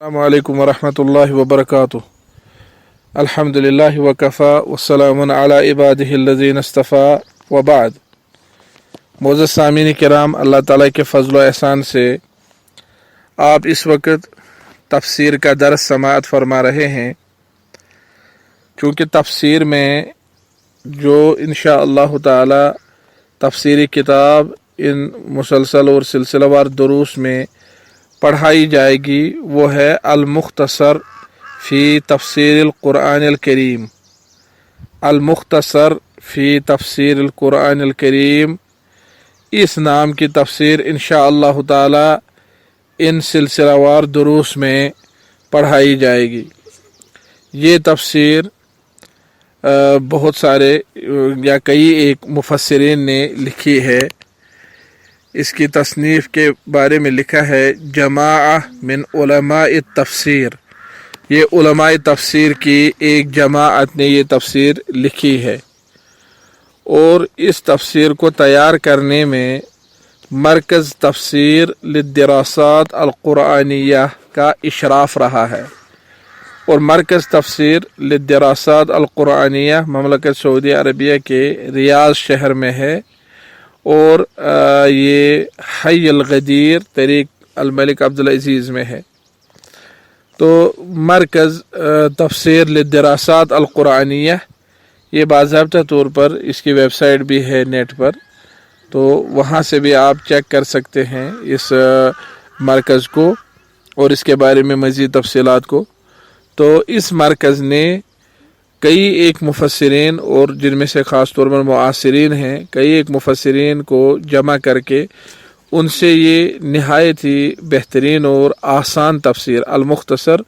अस्सलामुअलैकुम वरहमतुल्लाहि वबरकातुह। अल्हम्दुलिल्लाहि वकफ़ा वस्सलामुन अला इबादिहिल्लज़ीना इस्तफ़ा व बाद। मोअज़्ज़ज़ सामीन किराम, अल्लाह ताला के फ़ज़ल व एहसान से आप इस वक्त तफ़सीर का दर्स समाअत फरमा रहे हैं। चूँकि तफ़सीर में जो इंशाअल्लाह ताला तफ़सीरी किताब इन मुसलसल और सिलसिलावार दुरूस में पढ़ाई जाएगी वो है अल-मुख्तसर फ़ी तफ़सीरिल क़ुरआनिल करीम। अल-मुख्तसर फ़ी तफ़सीरिल क़ुरआनिल करीम, इस नाम की तफ़सीर इंशाअल्लाह ताला इन सिलसिलावार दुरूस में पढ़ाई जाएगी। ये तफ़सीर बहुत सारे या कई एक मुफस्सिरीन ने लिखी है। इसकी तसनीफ़ के बारे में लिखा है जमाअ मिन उलमाए तफ़सीर। ये उलमाए तफ़सीर की एक जमाअत ने ये तफ़सीर लिखी है और इस तफ़सीर को तैयार करने में मरकज़ तफ़सीर लिद्दरासात अल-क़ुरआनिया का इशराफ़ रहा है। और मरकज़ तफ़सीर लिद्दरासात अल-क़ुरआनिया ममलकत सऊदी अरबिया के रियाद शहर में है और ये हय अल-गदीर तरीक़ अल-मलिक अब्दुल अज़ीज़ में है। तो मरकज़ तफ़सीर लिद्दरासात अल-क़ुरआनिया, ये बाज़ाब्ता तौर पर इसकी वेबसाइट भी है नेट पर, तो वहाँ से भी आप चेक कर सकते हैं इस मरकज़ को और इसके बारे में मज़ीद तफ़सीलात को। तो इस मरकज़ ने कई एक मुफस्सिरीन और जिनमें से ख़ास तौर पर मुआसिरीन हैं, कई एक मुफस्सिरीन को जमा करके उनसे ये नहायत ही बेहतरीन और आसान तफ़सीर अल-मुख्तसर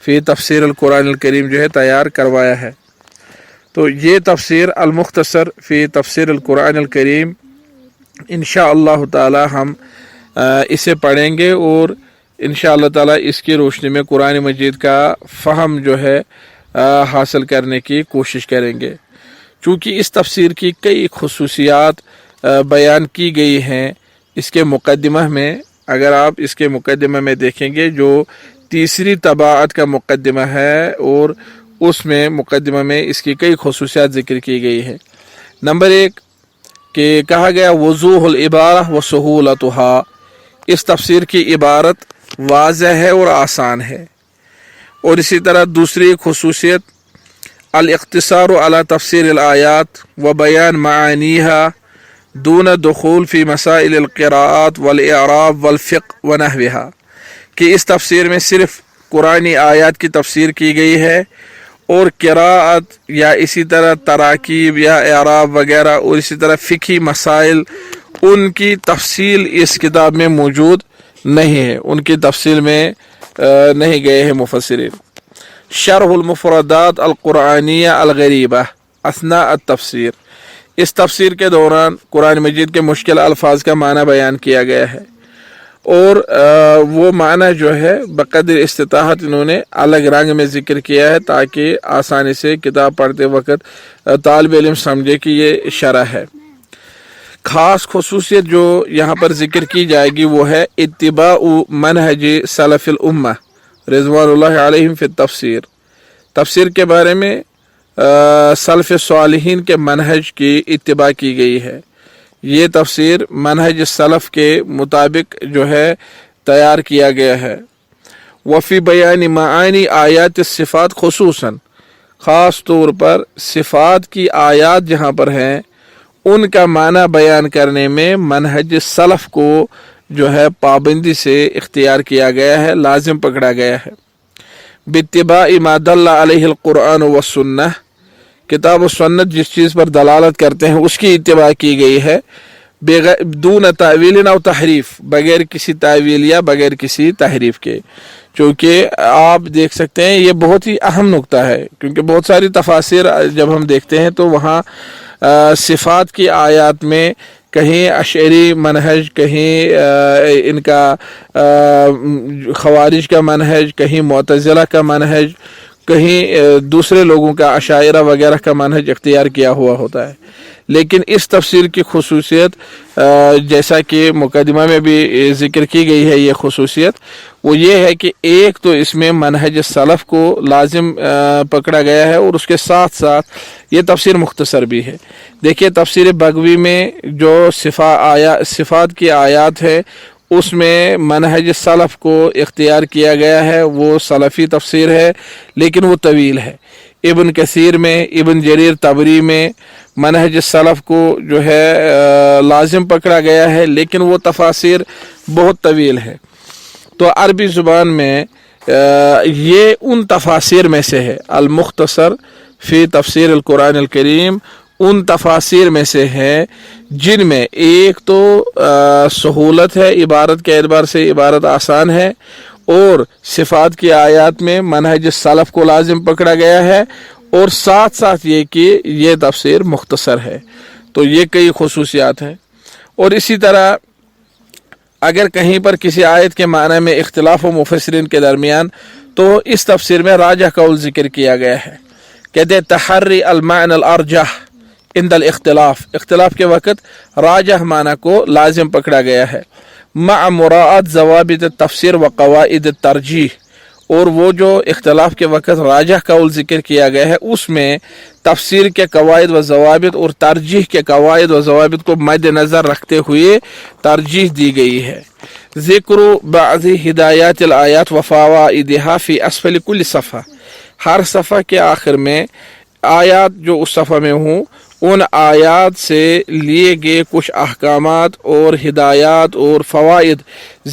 फ़ी तफ़सीर अल-क़ुरआनिल करीम जो है तैयार करवाया है। तो ये तफ़सीर अल-मुख्तसर फ़ी तफ़सीर अल-क़ुरआनिल करीम इंशाअल्लाह ताला हम इसे पढ़ेंगे और इंशाअल्लाह ताला इसकी रोशनी में कुरान मजीद का फ़हम जो है हासिल करने की कोशिश करेंगे। चूँकि इस तफ़सीर की कई खुसूसियात बयान की गई हैं इसके मुक़द्दिमा में। अगर आप इसके मुक़द्दिमा में देखेंगे जो तीसरी तबाअत का मुक़द्दिमा है और उसमें मुक़द्दिमा में इसकी कई खुसूसियात ज़िक्र की गई है। नंबर 1 कि कहा गया वज़ूहुल इबारा व सहूलतुहा, इस तफ़सीर की इबारत वाज़ह है और आसान है। और इसी तरह दूसरी खुसूसियत अल-इख्तिसारु अला तफ़सीरिल आयात व बयान मानीहा दून दुखूल फ़ी मसाइलिल क़िराअत वल इअराब वल फ़िक़्ह व नहविहा, कि इस तफ़सीर में सिर्फ़ कुरानी आयात की तफ़सीर की गई है और क़िराअत या इसी तरह तराकीब या इअराब वगैरह और इसी तरह फ़िक़ही मसाइल उनकी तफ़सील इस किताब में मौजूद नहीं है, उनकी तफ़सील में नहीं गए हैं मुफस्सिरीन। शरहुल मुफ़रदात अल-क़ुरआनिया अल-ग़रीबा असना अत-तफ़सीर, इस तफ़सीर के दौरान कुरान मजीद के मुश्किल अल्फाज का माना बयान किया गया है और वो माना जो है बक़द्र इस्तिताअत इन्होंने अलग रंग में ज़िक्र किया है ताकि आसानी से किताब पढ़ते वक़्त तालिब इल्म समझे कि ये शरह है। ख़ास खुसूसियत जो यहाँ पर ज़िक्र की जाएगी वो है इत्तिबाउ मनहज सलफ़िल उम्मा रिज़वानुल्लाहि अलैहिम फ़ी तफ़सीर। तफ़सीर के बारे में सलफ़ सालिहीन के मनहज की इत्तिबा की गई है। ये तफ़सीर मनहज सलफ़ के मुताबिक जो है तैयार किया गया है। वफ़ी बयान मानी आयात सिफ़ात खुसूसन, ख़ास तौर पर सिफ़ात की आयात जहाँ पर हैं उनका माना बयान करने में मनहज सलफ़ को जो है पाबंदी से इख्तियार किया गया है, लाजिम पकड़ा गया है। बित्तिबाई मा दल्ला अलैहिल क़ुरआन व सुन्नह, किताब व सुन्नत जिस चीज़ पर दलालत करते हैं उसकी इत्तिबा की गई है। दून तावील व तहरीफ, बगैर किसी तावील या बगैर किसी तहरीफ के। चूँकि आप देख सकते हैं ये बहुत ही अहम नुक्ता है क्योंकि बहुत सारी तफासिर जब हम देखते हैं तो वहाँ सिफ़ात की आयात में कहीं अशअरी मनहज, कहीं इनका ख़वारिज का मनहज, कहीं मुअतज़िला का मनहज, کہیں دوسرے لوگوں کا عشائرہ وغیرہ کا منہج اختیار کیا ہوا ہوتا ہے. لیکن اس تفسیر کی خصوصیت جیسا کہ مقدمہ میں بھی ذکر کی گئی ہے، یہ خصوصیت وہ یہ ہے کہ ایک تو اس میں منہج سلف کو لازم پکڑا گیا ہے، اور اس کے ساتھ ساتھ یہ تفسیر مختصر بھی ہے. دیکھیے تفسیر بغوی میں جو صفات کی آیات ہے اس میں منہج سلف کو اختیار کیا گیا ہے، وہ سلفی تفسیر ہے لیکن وہ طویل ہے. ابن کثیر میں، ابن جریر طبری میں منہج سلف کو جو ہے لازم پکڑا گیا ہے، لیکن وہ تفاسیر بہت طویل ہے. تو عربی زبان میں یہ ان تفاسیر میں سے ہے. المختصر فی تفسیر القرآن الکریم ان تفاسیر میں سے ہے جن میں ایک تو سہولت ہے، عبارت کے اعتبار سے عبارت آسان ہے، اور صفات کی آیات میں منہج سلف کو لازم پکڑا گیا ہے، اور ساتھ ساتھ یہ کہ یہ تفسیر مختصر ہے. تو یہ کئی خصوصیات ہیں. اور اسی طرح اگر کہیں پر کسی آیت کے معنی میں اختلاف و مفسرین کے درمیان، تو اس تفسیر میں راجح قول ذکر کیا گیا ہے. کہتے ہیں تحری المعنى الارجح عند الاختلاف، اختلاف کے وقت راجح معنی کو لازم پکڑا گیا ہے، مع مراعات ضوابط التفسیر و قواعد الترجیح. اور وہ جو اختلاف کے وقت راجح قول ذکر کیا گیا ہے اس میں تفسیر کے قواعد و ضوابط اور ترجیح کے قواعد و ضوابط کو مد نظر رکھتے ہوئے ترجیح دی گئی ہے. ذکر بعض ہدایات الآیات و فوائدها فی اسفل کل صفحہ، ہر صفحہ کے آخر میں آیات جو اس صفحہ میں ہوں ان آیات سے لیے گئے کچھ احکامات اور ہدایات اور فوائد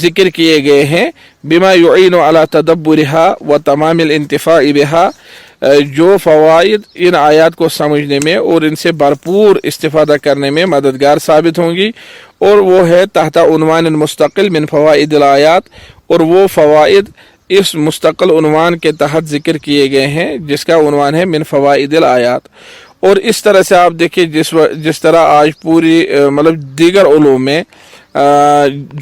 ذکر کیے گئے ہیں، بما یعین علی تدبرها و تمام الانتفاع بها، جو فوائد ان آیات کو سمجھنے میں اور ان سے بھرپور استفادہ کرنے میں مددگار ثابت ہوں گی. اور وہ ہے تحت عنوان مستقل من فوائد الآیات، اور وہ فوائد اس مستقل عنوان کے تحت ذکر کیے گئے ہیں جس کا عنوان ہے من فوائد الآیات. اور اس طرح سے آپ دیکھیں جس طرح آج پوری مطلب دیگر علوم میں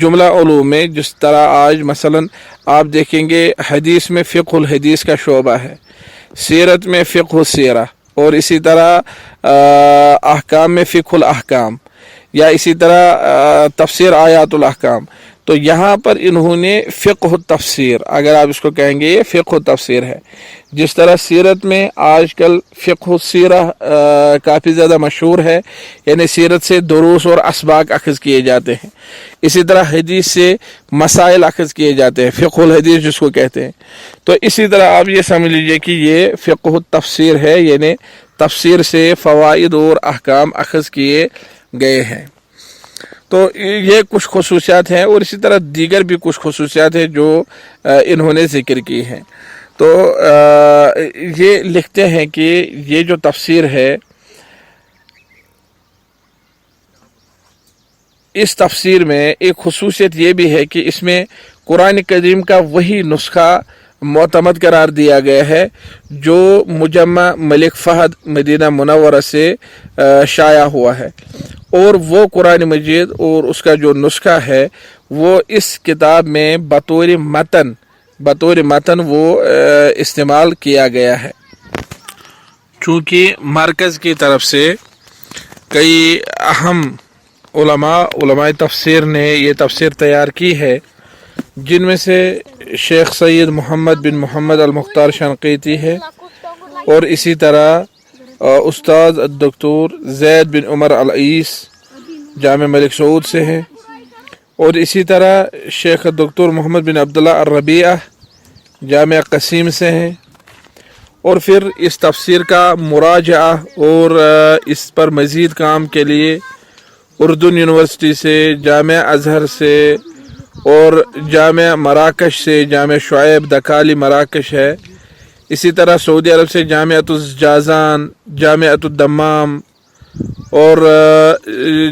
جملہ علوم میں جس طرح آج مثلا آپ دیکھیں گے حدیث میں فقہ الحدیث کا شعبہ ہے، سیرت میں فقہ السیرہ، اور اسی طرح احکام میں فقہ الاحکام، یا اسی طرح تفسیر آیات الاحکام. تو یہاں پر انہوں نے فقہ التفسیر، اگر آپ اس کو کہیں گے یہ فقہ التفسیر ہے. جس طرح سیرت میں آج کل فقہ السیرہ کافی زیادہ مشہور ہے، یعنی سیرت سے دروس اور اسباق اخذ کیے جاتے ہیں، اسی طرح حدیث سے مسائل اخذ کیے جاتے ہیں، فقہ الحدیث جس کو کہتے ہیں. تو اسی طرح آپ یہ سمجھ لیجئے کہ یہ فقہ التفسیر ہے، یعنی تفسیر سے فوائد اور احکام اخذ کیے گئے ہیں. تو یہ کچھ خصوصیات ہیں، اور اسی طرح دیگر بھی کچھ خصوصیات ہیں جو انہوں نے ذکر کی ہیں. تو یہ لکھتے ہیں کہ یہ جو تفسیر ہے، اس تفسیر میں ایک خصوصیت یہ بھی ہے کہ اس میں قرآن کریم کا وہی نسخہ معتمد قرار دیا گیا ہے جو مجمع ملک فہد مدینہ منورہ سے شائع ہوا ہے. اور وہ قرآن مجید اور اس کا جو نسخہ ہے وہ اس کتاب میں بطور متن وہ استعمال کیا گیا ہے. چونکہ مرکز کی طرف سے کئی اہم علماء تفسیر نے یہ تفسیر تیار کی ہے، جن میں سے شیخ سید محمد بن محمد المختار شنقیطی ہے، اور اسی طرح استاد الدکتور زید بن عمر العیس جامع ملک سعود سے ہیں، اور اسی طرح شیخ الدکتور محمد بن عبداللہ الربیعہ جامع قسیم سے ہیں. اور پھر اس تفسیر کا مراجعہ اور اس پر مزید کام کے لیے اردن یونیورسٹی سے، جامع ازہر سے، اور جامع مراکش سے، جامع شعیب دکالی مراکش ہے، اسی طرح سعودی عرب سے جامعۃ الجازان، جامعۃ الدمام، اور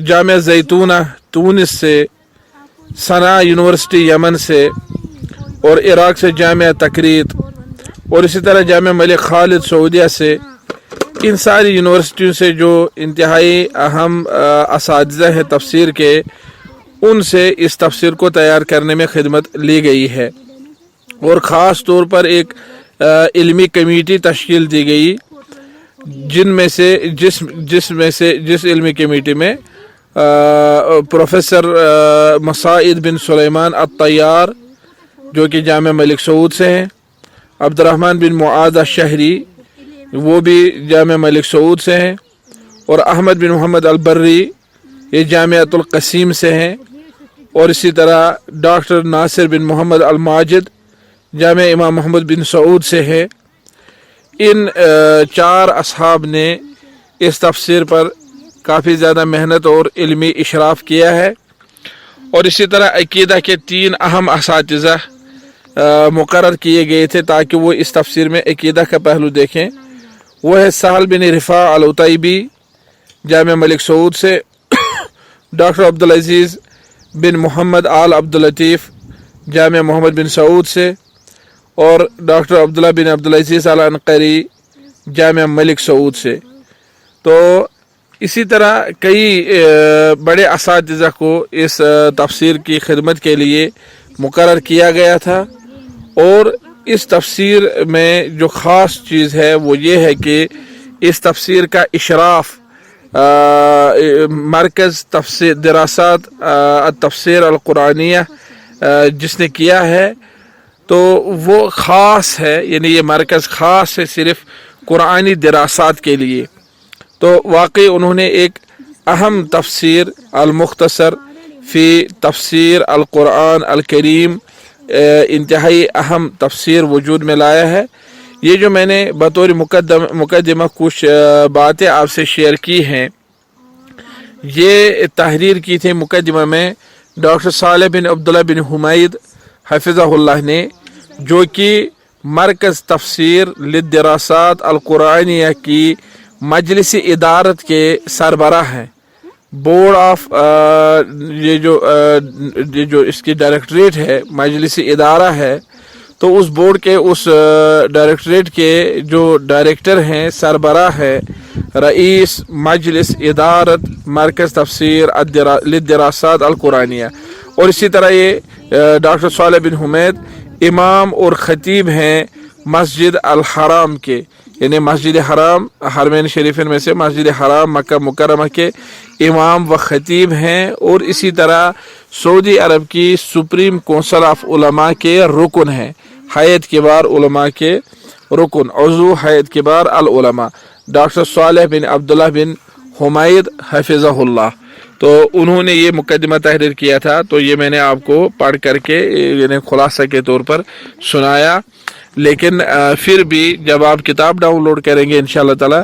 جامعہ زیتونہ تونس سے، صنعاء یونیورسٹی یمن سے، اور عراق سے جامعہ تکریت، اور اسی طرح جامعہ ملک خالد سعودیہ سے. ان ساری یونیورسٹیوں سے جو انتہائی اہم اساتذہ ہیں تفسیر کے، ان سے اس تفسیر کو تیار کرنے میں خدمت لی گئی ہے. اور خاص طور پر ایک इल्मी कमेटी तश्कील दी गई, जिस इल्मी कमेटी में प्रोफेसर मसाइद बिन सुलेमान अत्तैयार जो कि जामिया मलिक सऊद से हैं, अब्दुर्रहमान बिन मुआद अश-शहरी वो भी जामिया मलिक सऊद से हैं, और अहमद बिन मोहम्मद अल-बर्री ये जामियातुल क़सीम से हैं, और इसी तरह डॉक्टर नासिर बिन मोहम्मद अल-माजिद जामिया इमाम मोहम्मद बिन सऊद से है। इन 4 असहाब ने इस तफसीर पर काफ़ी ज़्यादा मेहनत और इल्मी इशराफ किया है। और इसी तरह अकीदा के 3 अहम असातिज़ा मुकर्रर किए गए थे ताकि वो इस तफसीर में अकीदा का पहलू देखें। वो है सहल बिन रिफा अल-उतैबी जामिया मलिक सऊद से, डॉक्टर अब्दुल अजीज़ बिन मोहम्मद आल अब्दुल लतीफ़ जामिया मोहम्मद बिन सऊद से, और डॉक्टर अब्दुल्ला बिन अब्दुल अजीज़ अल अनक़री जामिया मलिक सऊद से। तो इसी तरह कई बड़े असातिज़ा को इस तफसीर की खिदमत के लिए मुकर्रर किया गया था। और इस तफसीर में जो ख़ास चीज़ है वो ये है कि इस तफसीर का इशराफ मरकज़ तफसीर दरासात तफसीर अल-कुरानिया जिसने किया है, तो वो ख़ास है, यानी ये मरकज़ ख़ास है सिर्फ़ कुरानी दरासात के लिए। तो वाकई उन्होंने एक अहम तफसीर अल-मुख्तसर फ़ी तफसीर अल-कुरान अल-करीम इंतहाई अहम तफसीर वजूद में लाया है। ये जो मैंने बतौर मुकद्दमा कुछ बातें आपसे शेयर की हैं, ये तहरीर की थी मुकद्दमा में डॉक्टर सालेह बिन अब्दुल्ला बिन हुमैद हफ़िज़हुल्लाह ने, जो कि मरकज़ तफसीर लिद्दरासात अल-कुरानिया की मजलिस इदारत के सरबराह हैं। बोर्ड ऑफ ये जो इसकी डायरेक्टरेट है, मजलिस इदारा है, तो उस बोर्ड के उस डायरेक्टरेट के जो डायरेक्टर हैं, सरबराह है रईस मजलिस इदारत मरकज़ तफसीर लिद्दरासात अल-कुरानिया। और इसी तरह ये डॉक्टर सालेह बिन हुमैद इमाम और ख़तीब हैं मस्जिद अल-हराम के, यानी मस्जिद हराम हरमैन शरीफिन में से मस्जिद हराम मक्का मुकर्रमा के इमाम व ख़तीब हैं। और इसी तरह सऊदी अरब की सुप्रीम कौंसिल ऑफ उलमा के रुकन हैं, हैयत किबार उलमा के रुकन, उज़्व हैयत किबार अल उलमा, डॉक्टर सालेह बिन अब्दुल्ला बिन हुमैद हफ़िज़हुल्लाह। तो उन्होंने ये मुकद्दमा तहरीर किया था, तो ये मैंने आपको पढ़ करके यानी खुलासा के तौर पर सुनाया। लेकिन फिर भी जब आप किताब डाउनलोड करेंगे इंशाअल्लाह ताला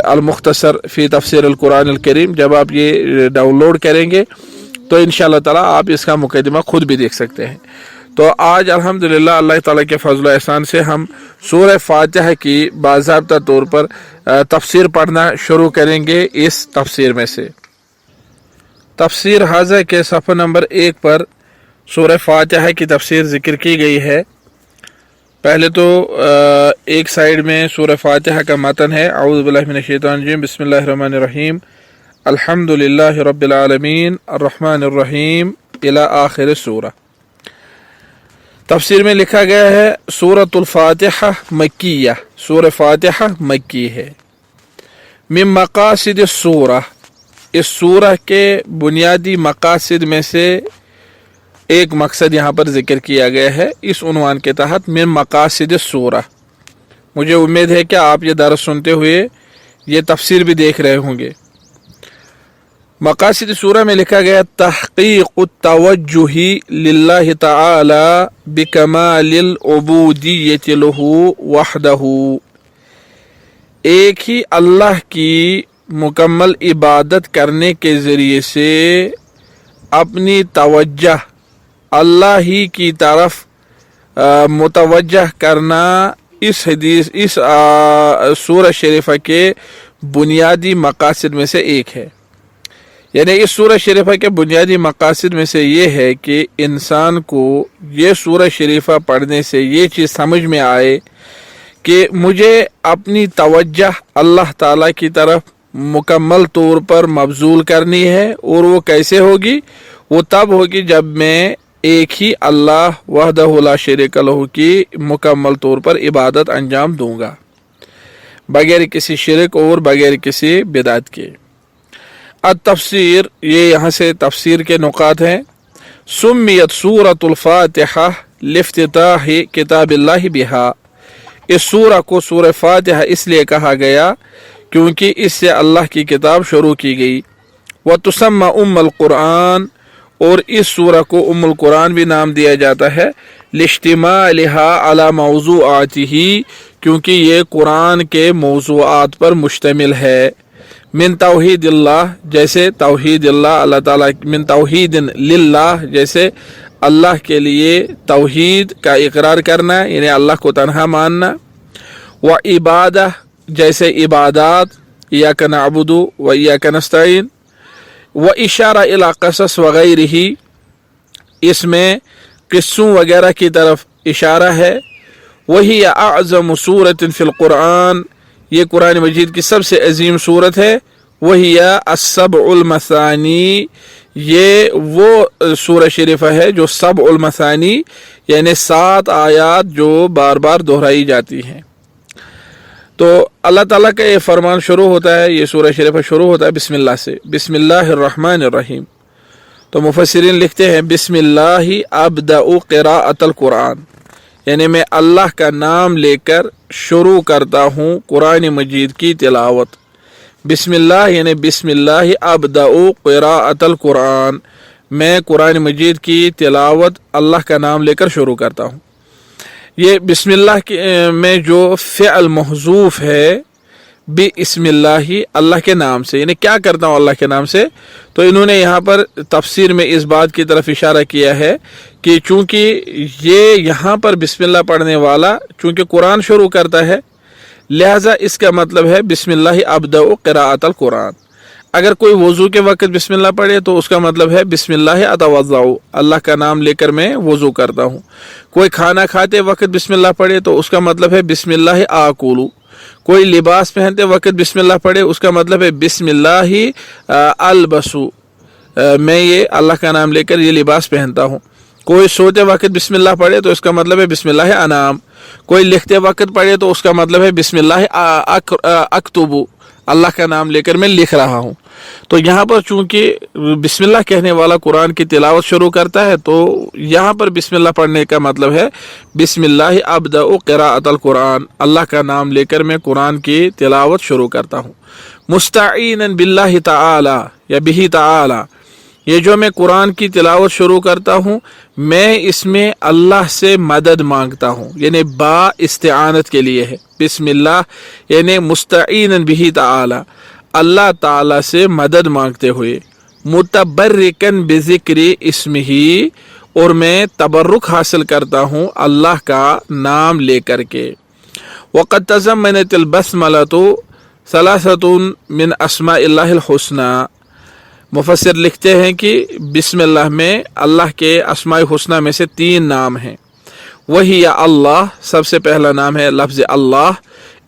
अल-मुख्तसर फ़ी तफसीर अल-कुरान अल-करीम, जब आप ये डाउनलोड करेंगे तो इंशाअल्लाह ताला आप इसका मुकद्दमा खुद भी देख सकते हैं। तो आज अल्हम्दुलिल्लाह अल्लाह ताला के फजल व एहसान से हम सूरह फातिहा की बाज़ाब्ता तौर पर तफसीर पढ़ना शुरू करेंगे। इस तफसीर में से तफसीर हाज़ा के सफ़ा नंबर 1 पर सूरह फातिहा की तफसीर ज़िक्र की गई है। पहले तो एक साइड में सूरह फातिहा का मतन है, औज़ु बिल्लाहि मिनश शैतानिर रजीम, बिस्मिल्लाहिर रहमानिर रहीम, अल्हम्दुलिल्लाहि रब्बिल आलमीन अर्रहमानिर रहीम इला आखिर सूरा। तफसीर में लिखा गया है सूरतुल फातिहा मक्किया, सूरह फातिहा मक्की है। मिन मकासिद सूरा, इस सूरह के बुनियादी मकासिद में से एक मकसद यहाँ पर जिक्र किया गया है इस उन्वान के तहत, मिन मकासिद सूरह। मुझे उम्मीद है कि आप ये दर्स सुनते हुए ये तफसीर भी देख रहे होंगे। मकासिद सूरह में लिखा गया तहक़ीक़ुत तवज्जुही लिल्लाहि तआला बिकमालिल उबूदिय्यति लहू वहदहू, एक ही अल्लाह की मुकम्मल इबादत करने के ज़रिए से अपनी तवज्जह अल्लाह ही की तरफ मुतवज्जह करना इस हदीस इस सूरह शरीफा के बुनियादी मकासिद में से एक है। यानी इस सूरह शरीफा के बुनियादी मकासिद में से ये है कि इंसान को ये सूरह शरीफा पढ़ने से ये चीज़ समझ में आए कि मुझे अपनी तवज्जह अल्लाह ताला की तरफ मुकम्मल तौर पर मबजूल करनी है। और वो कैसे होगी? वो तब होगी जब मैं ایک ہی اللہ وحدہ لا شریک لہ کی مکمل طور پر عبادت انجام دوں گا، بغیر کسی شرک اور بغیر کسی بدعت کے۔ التفسیر، یہ یہاں سے تفسیر کے نقاط ہیں۔ سمیت سورۃ الفاتحہ لافتتاح کتاب اللہ بہا، اس سورہ کو سورہ فاتحہ اس لیے کہا گیا کیونکہ اس سے اللہ کی کتاب شروع کی گئی۔ وتسمى ام القرآن، اور اس سورہ کو ام القرآن بھی نام دیا جاتا ہے، لاشتمالها على موضوعاته، کیونکہ یہ قرآن کے موضوعات پر مشتمل ہے۔ من توحید اللہ، جیسے توحید اللہ، اللہ تعالیٰ، من توحید للہ، جیسے اللہ کے لیے توحید کا اقرار کرنا، یعنی اللہ کو تنہا ماننا۔ و عبادہ، جیسے عبادات، ایاک نعبد و ایاک نستعین۔ و اشارہ الی قصص وغیرہ، اس میں قصوں وغیرہ کی طرف اشارہ ہے۔ وہی اعظم سورۃ فی القرآن، یہ قرآن مجید کی سب سے عظیم صورت ہے۔ وہی السبع المثانی، یہ وہ سورہ شریفہ ہے جو سبع المثانی یعنی 7 آیات جو بار بار دہرائی جاتی ہیں۔ تو اللہ تعالیٰ کا یہ فرمان شروع ہوتا ہے، یہ سورہ شریفہ شروع ہوتا ہے بسم اللہ سے، بسم اللہ الرحمن الرحیم۔ تو مفسرین لکھتے ہیں بسم اللہ ابدأ قراءۃ القرآن، یعنی میں اللہ کا نام لے کر شروع کرتا ہوں قرآن مجید کی تلاوت۔ بسم اللہ یعنی بسم اللہ ابدأ قراءۃ القرآن، میں قرآن مجید کی تلاوت اللہ کا نام لے کر شروع کرتا ہوں۔ یہ بسم اللہ میں جو فعل محذوف ہے بسم اللہ، اللہ کے نام سے، یعنی کیا کرتا ہوں اللہ کے نام سے، تو انہوں نے یہاں پر تفسیر میں اس بات کی طرف اشارہ کیا ہے کہ چونکہ یہ یہاں پر بسم اللہ پڑھنے والا چونکہ قرآن شروع کرتا ہے، لہذا اس کا مطلب ہے بسم اللہ ابدأ قراءۃ القرآن۔ اگر کوئی وضو کے وقت بسم اللہ پڑھے تو اس کا مطلب ہے بسم اللہ اتوضأ، اللہ کا نام لے کر میں وضو کرتا ہوں۔ کوئی کھانا کھاتے وقت بسم اللہ پڑھے تو اس کا مطلب ہے بسم اللہ آکل۔ کوئی لباس پہنتے وقت بسم اللہ پڑھے اس کا مطلب ہے بسم اللہ البس، میں یہ اللہ کا نام لے کر یہ لباس پہنتا ہوں۔ کوئی سوتے وقت بسم اللہ پڑھے تو اس کا مطلب ہے بسم اللہ انام۔ کوئی لکھتے وقت پڑھے تو اس کا مطلب ہے بسم اللہ اکتب، اللہ کا نام لے کر میں لکھ رہا ہوں۔ تو یہاں پر چونکہ بسم اللہ کہنے والا قرآن کی تلاوت شروع کرتا ہے، تو یہاں پر بسم اللہ پڑھنے کا مطلب ہے بسم اللہ ابدأ قراءۃ القرآن، اللہ کا نام لے کر میں قرآن کی تلاوت شروع کرتا ہوں۔ مستعینا باللہ تعالی یا بہ تعالی، یہ جو میں قرآن کی تلاوت شروع کرتا ہوں میں اس میں اللہ سے مدد مانگتا ہوں، یعنی با استعانت کے لیے ہے۔ بسم اللہ یعنی مستعینا بہ تعالی، اللہ تعالی سے مدد مانگتے ہوئے، متبرکن بذکر اسمہ، اور میں تبرک حاصل کرتا ہوں اللہ کا نام لے کر کے۔ وقد تضمنت البسملۃ ثلاثۃ من اسماء اللہ الحسنى، مفسر لکھتے ہیں کہ بسم اللہ میں اللہ کے اسماء حسنہ میں سے 3 نام ہیں۔ وہی اللہ، سب سے پہلا نام ہے لفظ اللہ،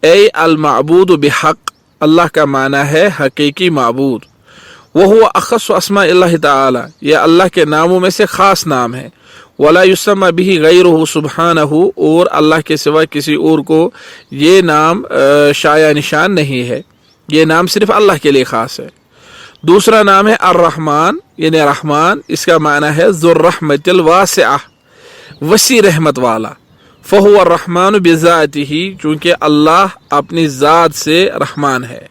اے المعبود بحق، اللہ کا معنی ہے حقیقی معبود۔ وہ اخص اسماء اللہ تعالی، یہ اللہ کے ناموں میں سے خاص نام ہے۔ ولا یسمى به غیرہ سبحانہ، اور اللہ کے سوا کسی اور کو یہ نام شایع نشان نہیں ہے، یہ نام صرف اللہ کے لیے خاص ہے۔ دوسرا نام ہے الرحمن، یعنی رحمان، اس کا معنی ہے ذو الرحمت الواسعہ، وسیع رحمت والا۔ فہو الرحمن بذاتہ، چونکہ اللہ اپنی ذات سے رحمان ہے۔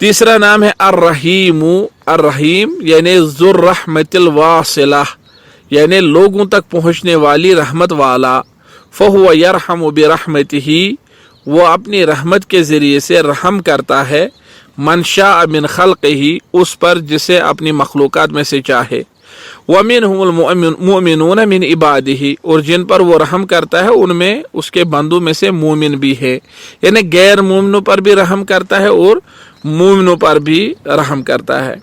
تیسرا نام ہے الرحیم، الرحیم یعنی ذو الرحمت الواصلہ، یعنی لوگوں تک پہنچنے والی رحمت والا۔ فہو یرحم برحمتہ، وہ اپنی رحمت کے ذریعے سے رحم کرتا ہے، من شاء من خلقہ، اس پر جسے اپنی مخلوقات میں سے چاہے۔ ومنہم المؤمنون من عبادہ، اور جن پر وہ رحم کرتا ہے ان میں اس کے بندوں میں سے مومن بھی ہے، یعنی غیر مومنوں پر بھی رحم کرتا ہے اور مومنوں پر بھی رحم کرتا ہے۔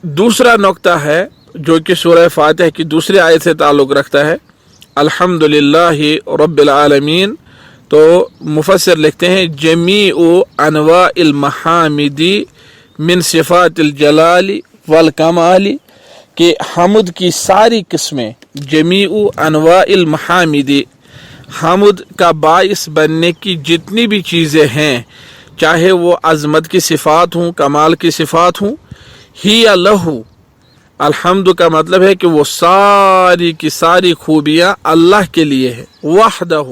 دوسرا نقطہ ہے جو کہ سورہ فاتحہ کی دوسری آیت سے تعلق رکھتا ہے، الحمدللہ رب العالمین۔ تو مفسر لکھتے ہیں جمیع انواع المحامد من صفات الجلال والکمال، کہ حمد کی ساری قسمیں جمیع انواع المحامد، حمد کا باعث بننے کی جتنی بھی چیزیں ہیں، چاہے وہ عظمت کی صفات ہوں، کمال کی صفات ہوں، ہی لہو، الحمد کا مطلب ہے کہ وہ ساری کی ساری خوبیاں اللہ کے لیے ہے، وحدہ،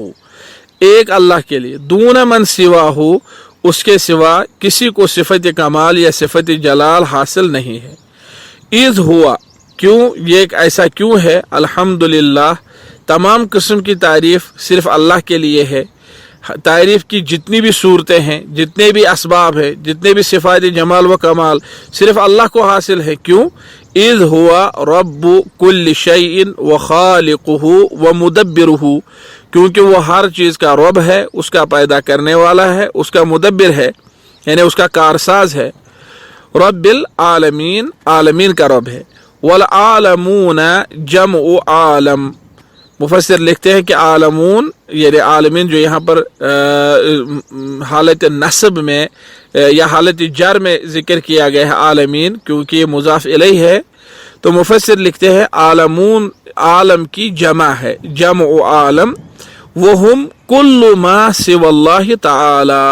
ایک اللہ کے لیے، دون من سوا ہو، اس کے سوا کسی کو صفت کمال یا صفت جلال حاصل نہیں ہے۔ اذ ہوا، کیوں یہ ایسا کیوں ہے؟ الحمدللہ، تمام قسم کی تعریف صرف اللہ کے لیے ہے۔ تعریف کی جتنی بھی صورتیں ہیں، جتنے بھی اسباب ہیں، جتنے بھی صفات جمال و کمال صرف اللہ کو حاصل ہے۔ کیوں؟ اذ ہوا رب کل شیء و خالقہ و مدبرہ، کیونکہ وہ ہر چیز کا رب ہے، اس کا پیدا کرنے والا ہے، اس کا مدبر ہے، یعنی اس کا کارساز ہے۔ رب العالمین، عالمین کا رب ہے۔ والعالمون جمع عالم، مفسر لکھتے ہیں کہ عالمون یعنی عالمین جو یہاں پر حالت نصب میں یا حالت جر میں ذکر کیا گیا ہے عالمین، کیونکہ یہ مضاف الیہ ہے، تو مفسر لکھتے ہیں عالمون عالم کی جمع ہے، جمع عالم، وہم کل ما سوى اللہ تعالی،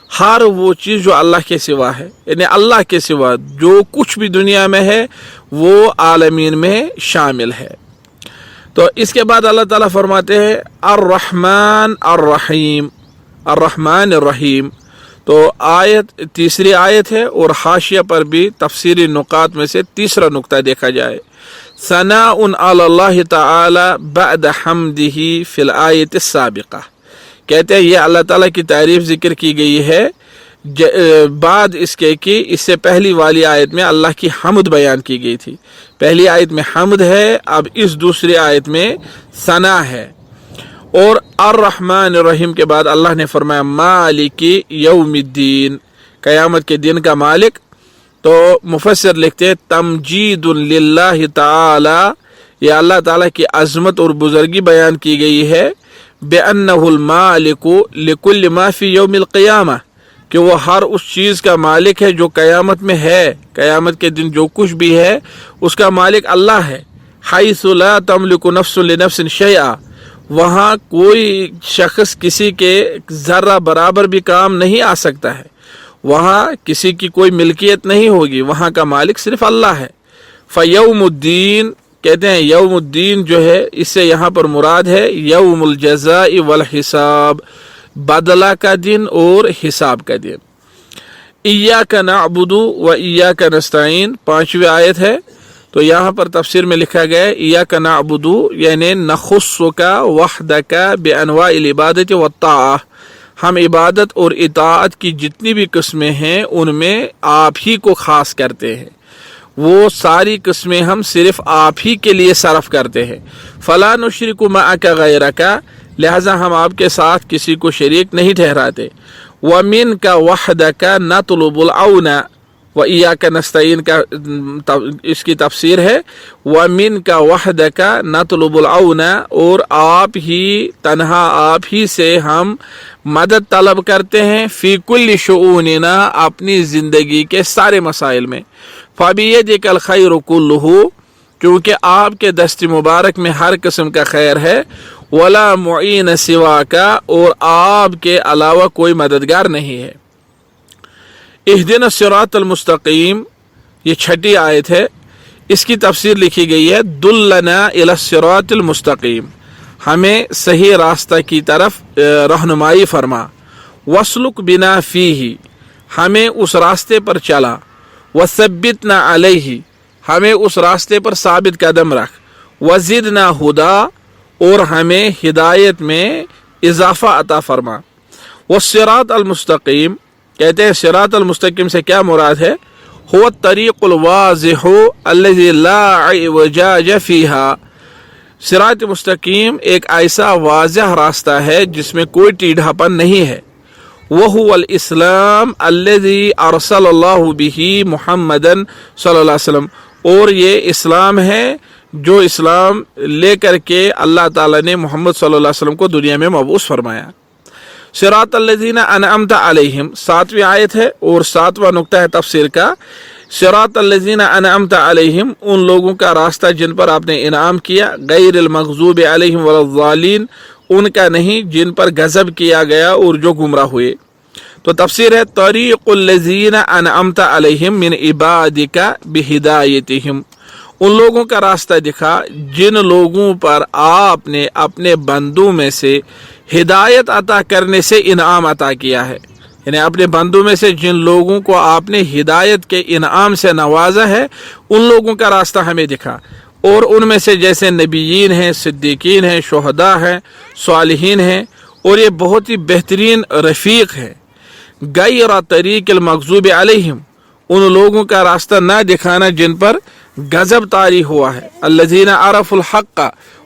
ہر وہ چیز جو اللہ کے سوا ہے، یعنی اللہ کے سوا جو کچھ بھی دنیا میں ہے وہ عالمین میں شامل ہے۔ تو اس کے بعد اللہ تعالیٰ فرماتے ہیں الرحمن الرحیم، الرحمن الرحیم، تو آیت تیسری آیت ہے، اور حاشیہ پر بھی تفسیری نکات میں سے تیسرا نقطہ دیکھا جائے، ثناء علی اللہ تعالی بعد حمدہ فی الآیت السابقہ، کہتے ہیں یہ اللہ تعالیٰ کی تعریف ذکر کی گئی ہے بعد اس کے کہ اس سے پہلی والی آیت میں اللہ کی حمد بیان کی گئی تھی۔ پہلی آیت میں حمد ہے، اب اس دوسری آیت میں ثنا ہے۔ اور الرحمن الرحیم کے بعد اللہ نے فرمایا مالک یوم الدین، قیامت کے دن کا مالک۔ تو مفسر لکھتے ہیں تمجید للہ تعالی، یہ اللہ تعالیٰ کی عظمت اور بزرگی بیان کی گئی ہے، بِأَنَّهُ الْمَالِكُ لِكُلِّ مَا فِي يَوْمِ الْقِيَامَةِ، کہ وہ ہر اس چیز کا مالک ہے جو قیامت میں ہے، قیامت کے دن جو کچھ بھی ہے اس کا مالک اللہ ہے۔ حیث لا تملک نفس لنفس شیئا، وہاں کوئی شخص کسی کے ذرہ برابر بھی کام نہیں آ سکتا ہے، وہاں کسی کی کوئی ملکیت نہیں ہوگی، وہاں کا مالک صرف اللہ ہے۔ فیوم الدین، کہتے ہیں یوم الدین جو ہے اس سے یہاں پر مراد ہے یوم الجزاء والحساب، بدلہ کا دن اور حساب کا دن۔ ایاک نعبد و ایاک نستعین، 5ویں آیت ہے، تو یہاں پر تفسیر میں لکھا گیا ہے ایاک نعبد یعنی نخصک وحدک بانواع العبادت والطاعہ، ہم عبادت اور اطاعت کی جتنی بھی قسمیں ہیں ان میں آپ ہی کو خاص کرتے ہیں، وہ ساری قسمیں ہم صرف آپ ہی کے لیے صرف کرتے ہیں۔ فلا نشرک معک غیرک، لہذا ہم آپ کے ساتھ کسی کو شریک نہیں ٹھہراتے۔ وَمِنْكَ وَحْدَكَ نَطْلُبُ الْعَوْنَ، وَإِيَّاكَ نَسْتَعِينُ کا اس کی تفسیر ہے وَمِنْكَ وَحْدَكَ نَطْلُبُ الْعَوْنَ، اور آپ ہی تنہا آپ ہی سے ہم مدد طلب کرتے ہیں، فی کل شؤوننا، اپنی زندگی کے سارے مسائل میں۔ فَبِيَدِكَ الْخَيْرُ كُلُّهُ، کیونکہ آپ کے دست مبارک میں ہر قسم کا خیر ہے، ولا معین سواک، اور آپ کے علاوہ کوئی مددگار نہیں ہے۔ اہدنا الصراط المستقیم، یہ 6ٹھی آیت ہے، اس کی تفسیر لکھی گئی ہے دلنا الی الصراط المستقیم، ہمیں صحیح راستہ کی طرف رہنمائی فرما، واسلک بنا فیہ، ہمیں اس راستے پر چلا، وثبتنا علیہ، ہمیں اس راستے پر ثابت قدم رکھ، وزدنا ہدا، اور ہمیں ہدایت میں اضافہ عطا فرما۔ والصراط المستقیم، کہتے ہیں صراط المستقیم سے کیا مراد ہے؟ هو الطریق الواضح الذی لا اعوجاج فیہا، صراط مستقیم ایک ایسا واضح راستہ ہے جس میں کوئی ٹیڑھا پن نہیں ہے۔ وَهُوَ الْإِسْلَامُ الَّذِي أَرْسَلَ اللَّهُ بِهِ مُحَمَّدًا صلی اللہ علیہ وسلم، اور یہ اسلام ہے جو اسلام لے کر کے اللہ تعالیٰ نے محمد صلی اللہ علیہ وسلم کو دنیا میں مبعوث فرمایا۔ صراط الذین انعمت علیہم، 7ویں آیت ہے اور 7واں نقطہ ہے تفسیر کا، सिरात अल्लज़ीना अनअमता अलैहिम, उन लोगों का रास्ता जिन पर आपने इनाम किया, गैरिल मग़ज़ूबि अलैहिम वलज़्ज़ालीन, उनका नहीं जिन पर गज़ब किया गया और जो गुमराह हुए। तो तफसीर है तरीक़ुल लज़ीना अनअमता अलैहिम मिन इबादिका बिहिदायतिहिम, उन लोगों का रास्ता दिखा जिन लोगों पर आपने अपने बंदों में से हिदायत अता करने से इनाम अता किया है, यानी अपने बंदों में से जिन लोगों को आपने हिदायत के इनाम से नवाजा है, उन लोगों का रास्ता हमें दिखा। और उनमें से जैसे नबीयीन हैं, सिद्दीकीन हैं, शुहदा हैं, सालिहीन हैं, और ये बहुत ही बेहतरीन रफ़ीक है। गैर तरीक़िल मग़ज़ूबि अलैहिम, उन लोगों का रास्ता ना दिखाना जिन पर गज़ब तारी हुआ है। अल्लज़ीना अरफ़ुल हक़्क़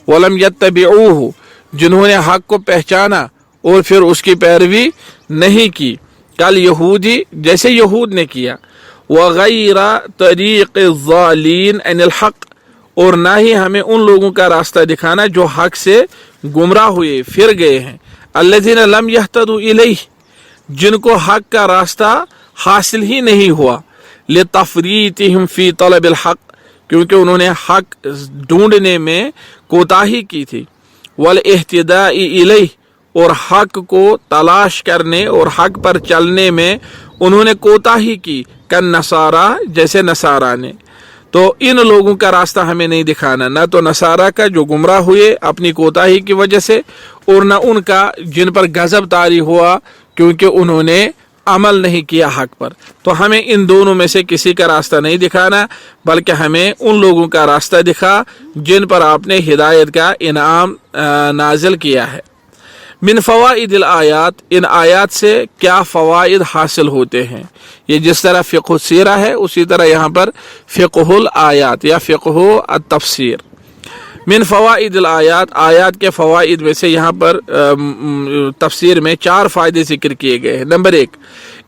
वलम यत्तबिऊहु, जिन्होंने हक़ को पहचाना और फिर उसकी पैरवी नहीं की, कल यहूदी, जैसे यहूद ने किया। वग़ैर तरीक़िज़्ज़ालीन अनिल हक़्क़, और ना ही हमें उन लोगों का रास्ता दिखाना जो हक़ से गुमराह हुए फिर गए हैं। अल्लज़ीना लम यहतदू इलैहि, जिनको हक़ का रास्ता हासिल ही नहीं हुआ। लितफ़रीतिहिम फ़ी तलबिल हक़, क्योंकि उन्होंने हक़ ढूंढने में कोताही की थी। वल इह्तिदाई इलैहि, और हक़ को तलाश करने और हक़ पर चलने में उन्होंने कोताही की। कन नसारा, जैसे नसारा ने। तो इन लोगों का रास्ता हमें नहीं दिखाना, ना तो नसारा का जो गुमराह हुए अपनी कोताही की वजह से, और न उनका जिन पर गज़ब तारी हुआ क्योंकि उन्होंने अमल नहीं किया हक पर। तो हमें इन दोनों में से किसी का रास्ता नहीं दिखाना, बल्कि हमें उन लोगों का रास्ता दिखा जिन पर आपने हिदायत का इनाम नाजिल किया है। मिन फ़वाइदिल आयात, इन आयात से क्या फ़वाइद हासिल होते हैं। ये जिस तरह फ़िक़्ह सीरा है उसी तरह यहाँ पर फ़िक़्हुल आयात या फ़िक़्हु अत-तफ़सीर। मिन फ़वाइदिल आयात, आयात के फ़वाइद में से यहाँ पर तफ़सीर में 4 फ़ायदे ज़िक्र किए गए हैं। नंबर 1,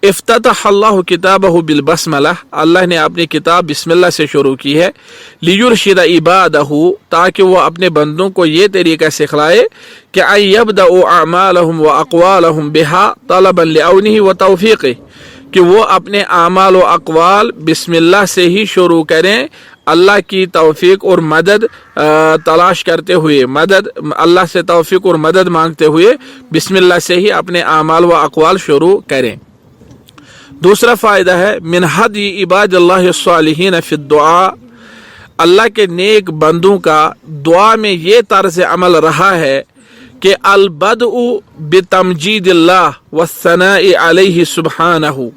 इफ्ततहल्लाहु किताबहु बिल बस्मला, अल्लाह ने अपनी किताब बिस्मिल्लाह से शुरू की है। लियुरशिद इबादहु, ताकि वो अपने बंदों को ये तरीका सिखलाए कि अन यब्दउ अमालहुम व अक़वालहुम बिहा तलबन लिऔनिही व तौफ़ीक़िही, कि वो अपने आमाल व अक़वाल बिस्मिल्लाह से ही शुरू करें, अल्लाह की तौफीक और मदद तलाश करते हुए, मदद अल्लाह से तौफीक और मदद मांगते हुए बिस्मिल्लाह से ही अपने आमाल व अक़वाल शुरू करें। दूसरा फ़ायदा है मिन हदी इबादिल्लाहि स्सालिहीन फि दुआ, अल्लाह के नेक बंदों का दुआ में ये तर्ज अमल रहा है कि अलबदउ बितमजीदिल्लाह वस्सनाई अलैहि सुब्हानहु,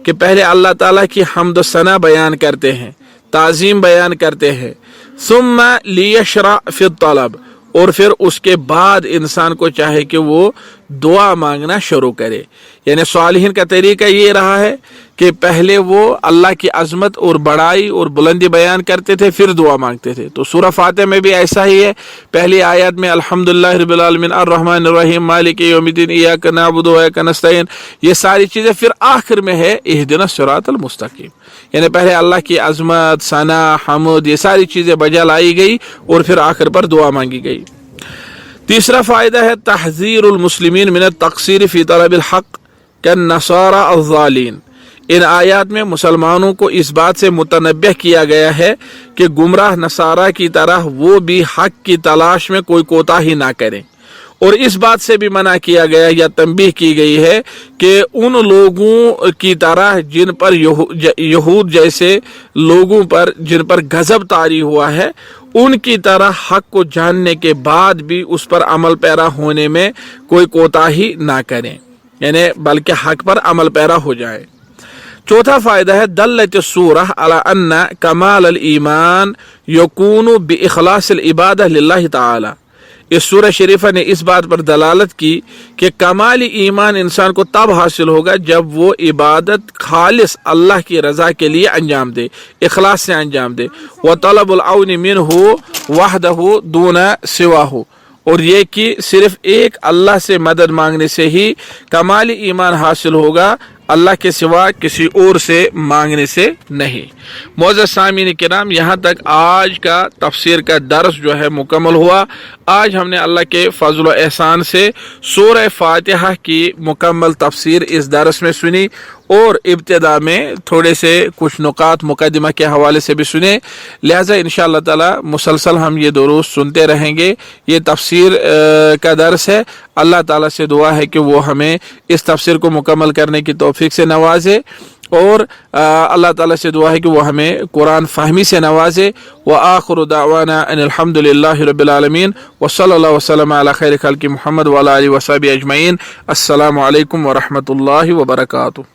कि पहले अल्लाह ताला की हम्द सना बयान करते हैं, ताज़ीम बयान करते हैं। सुम्मा लियशरा फिर तलब, और फिर उसके बाद इंसान को चाहे कि वो दुआ मांगना शुरू करे। यानी सालिहीन का तरीका ये रहा है कि पहले वो अल्लाह की अजमत और बड़ाई और बुलंदी बयान करते थे, फिर दुआ मांगते थे। तो सूरह फातिहा में भी ऐसा ही है। पहली आयत में अल्हम्दुलिल्लाहि रब्बिल आलमीन अर्रहमानिर रहीम मालिकि यौमिद्दीन इय्याका नअबुदु व इय्याका नस्तईन, ये सारी चीज़ें। फिर आखिर में है इहदिनस सिरातल मुस्तकीम, यानी पहले अल्लाह की अजमत, सना, हम्द, ये सारी चीज़ें बजा लाई गई और फिर आखिर पर दुआ मांगी गई। तीसरा फ़ायदा है तहज़ीरुल मुस्लिमीन मिन तक़सीर फ़ी तलबिल हक़ कन नसारा अज़्ज़ालीन, इन आयात में मुसलमानों को इस बात से मुतनब्बह किया गया है कि गुमराह नसारा की तरह वो भी हक की तलाश में कोई कोताही ना करें। और इस बात से भी मना किया गया या तंबीह की गई है कि उन लोगों की तरह जिन पर यहूद जैसे लोगों पर जिन पर गज़ब तारी हुआ है, उनकी तरह हक को जानने के बाद भी उस पर अमल पैरा होने में कोई कोताही ना करें, यानी बल्कि हक पर अमल पैरा हो जाए। चौथा फ़ायदा है दल्लत सूरह अला अन्ना कमाल अल ईमान यकूनु बि इखलासिल इबादह लिल्लाहि ताला, इस सूरह शरीफा ने इस बात पर दलालत की कि कमाली ईमान इंसान को तब हासिल होगा जब वो इबादत खालिस अल्लाह की रज़ा के लिए अंजाम दे, इखलास से अंजाम दे। व तलबुल औन मिनहु वहदहु दूना सिवाहु, और ये कि सिर्फ एक अल्लाह से मदद मांगने से ही कमाली ईमान हासिल होगा, अल्लाह के सिवा किसी और से मांगने से नहीं। मोअज़्ज़ज़ सामीन किराम, यहाँ तक आज का तफसीर का दर्स जो है मुकम्मल हुआ। आज हमने अल्लाह के फजल व एहसान से सूरह फातिहा की मुकम्मल तफसीर इस दर्स में सुनी اور ابتدا میں تھوڑے سے کچھ نکات مقدمہ کے حوالے سے بھی سنے. لہٰذا انشاءاللہ تعالی مسلسل ہم یہ دروس سنتے رہیں گے. یہ تفسیر کا درس ہے. اللہ تعالیٰ سے دعا ہے کہ وہ ہمیں اس تفسیر کو مکمل کرنے کی توفیق سے نوازے, اور اللہ تعالیٰ سے دعا ہے کہ وہ ہمیں قرآن فہمی سے نوازے. وآخر دعوانا ان الحمد للہ رب العالمین وصلی اللہ وسلم علی خیر خلق محمد وعلی آلہ وصحبہ اجمعین. السلام علیکم ورحمۃ اللہ وبرکاتہ.